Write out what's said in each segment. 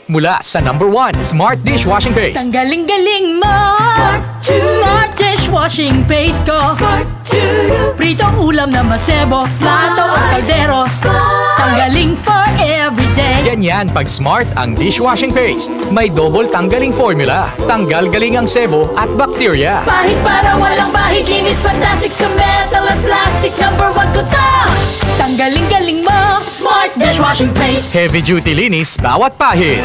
Mula sa number 1, Smart Dishwashing Paste. Ang galing-galing mo! Smart dishwashing paste ko. Pritong ulam na masebo, plato o kaldero. Tanggaling for everyday. Ganyan pag Smart ang dishwashing paste. May double tanggaling formula. Tanggal galing ang sebo at bakterya. Bahid para walang bahid, linis fantastic sa metal at plastic. Number 1 ko to! Tanggaling-galing mo! Smart dishwashing paste. Heavy duty linis bawat pahid.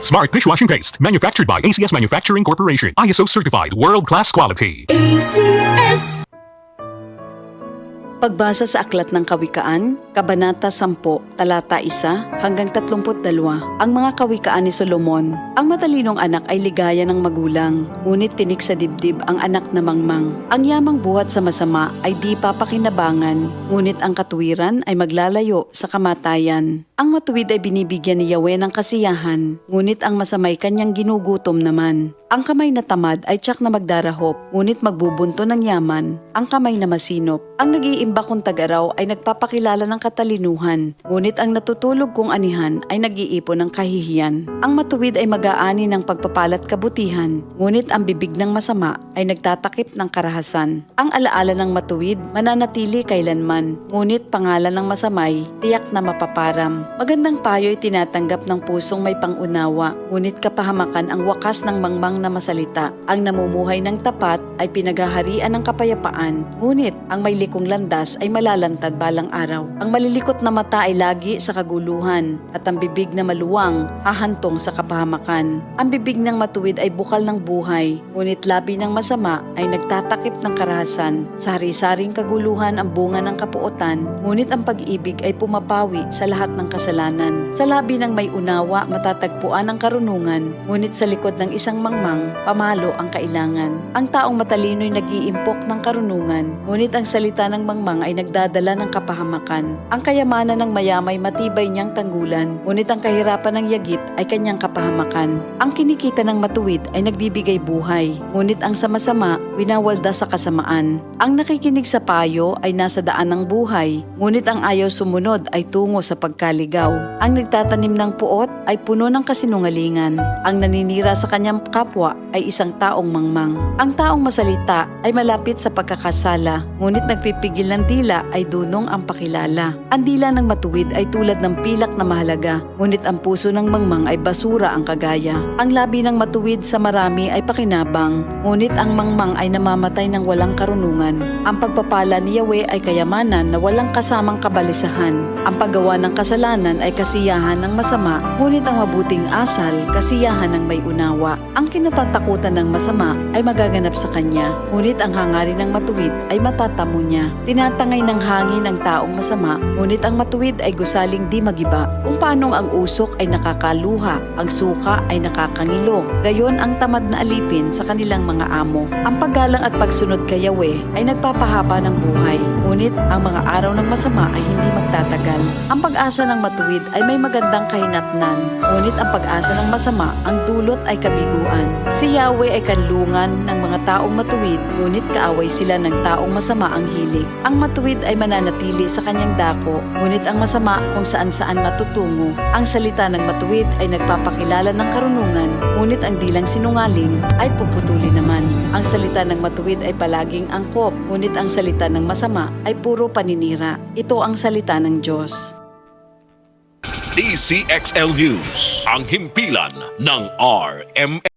Smart Dishwashing Paste, manufactured by ACS Manufacturing Corporation. ISO certified, world-class quality. ACS. Pagbasa sa Aklat ng Kawikaan, Kabanata 10, Talata 1 hanggang 32. Ang mga kawikaan ni Solomon. Ang matalinong anak ay ligaya ng magulang, ngunit tinik sa dibdib ang anak na mangmang. Ang yamang buhat sa masama ay di papakinabangan, ngunit ang katuwiran ay maglalayo sa kamatayan. Ang matuwid ay binibigyan ni Yahweh ng kasiyahan, ngunit ang masamay kanyang ginugutom naman. Ang kamay na tamad ay tiyak na magdarahop, ngunit magbubunto ng yaman. Ang kamay na masinop. Ang nag-iimba kong tagaraw ay nagpapakilala ng katalinuhan, ngunit ang natutulog kong anihan ay nag-iipon ng kahihiyan. Ang matuwid ay mag-aani ng pagpapalat kabutihan, ngunit ang bibig ng masama ay nagtatakip ng karahasan. Ang alaala ng matuwid mananatili kailanman, ngunit pangalan ng masamay tiyak na mapaparam. Magandang payo ay tinatanggap ng pusong may pangunawa, ngunit kapahamakan ang wakas ng mangmang na masalita. Ang namumuhay ng tapat ay pinaghaharian ng kapayapaan, ngunit ang may likong landas ay malalantad balang araw. Ang malilikot na mata ay lagi sa kaguluhan, at ang bibig na maluwang hahantong sa kapahamakan. Ang bibig ng matuwid ay bukal ng buhay, ngunit labi ng masama ay nagtatakip ng karahasan. Sa hari-saring kaguluhan ang bunga ng kapuotan, ngunit ang pag-ibig ay pumapawi sa lahat ng kasalanan. Sa labi ng may unawa matatagpuan ang karunungan, ngunit sa likod ng isang mangmang, pamalo ang kailangan. Ang taong matalino'y nag-iimpok ng karunungan, ngunit ang salita ng mangmang ay nagdadala ng kapahamakan. Ang kayamanan ng mayamay matibay niyang tanggulan, ngunit ang kahirapan ng yagit ay kanyang kapahamakan. Ang kinikita ng matuwid ay nagbibigay buhay, ngunit ang sama-sama winawalda sa kasamaan. Ang nakikinig sa payo ay nasa daan ng buhay, ngunit ang ayaw sumunod ay tungo sa pagkaligaw. Ang nagtatanim ng puot ay puno ng kasinungalingan. Ang naninira sa kanyang kapwa ay isang taong mangmang. Ang taong masalita ay malapit sa pagkakasala, ngunit nagpipigil ng dila ay dunong ang pakilala. Ang dila ng matuwid ay tulad ng pilak na mahalaga, ngunit ang puso ng mangmang ay basura ang kagaya. Ang labi ng matuwid sa marami ay pakinabang, ngunit ang mangmang ay namamatay ng walang karunungan. Ang pagpapala ni Yahweh ay kayamanan na walang kasamang kabalisahan. Ang paggawa ng kasalanan ay kasiyahan ng masama, ngunit ang mabuting asal, kasiyahan ng may unawa. Ang kinatatakutan ng masama ay magaganap sa kanya, ngunit ang hangarin ng matuwid ay matatamo niya. Tinatangay ng hangin ang taong masama, ngunit ang matuwid ay gusaling di magiba. Kung paanong ang usok ay nakakaluha, ang suka ay nakakangilo, gayon ang tamad na alipin sa kanilang mga amo. Ang paggalang at pagsunod kay Yahweh ay nagpapahaba ng buhay, ngunit ang mga araw ng masama ay hindi magtatagal. Ang pag-asa ng matuwid ay may magandang kahinatnan, ngunit ang pag-asa ng masama ang dulot ay kabiguan. Si Yahweh ay kanlungan ng mga taong matuwid, ngunit kaaway sila ng taong masama ang hilig. Ang matuwid ay mananatili sa kanyang dako, ngunit ang masama kung saan-saan matutungo. Ang salita ng matuwid ay nagpapakilala ng karunungan, ngunit ang dilang sinungaling ay puputuli naman. Ang salita ng matuwid ay palaging angkop, ngunit ang salita ng masama ay puro paninira. Ito ang salita ng Diyos. DCXL News, ang himpilan ng RMN.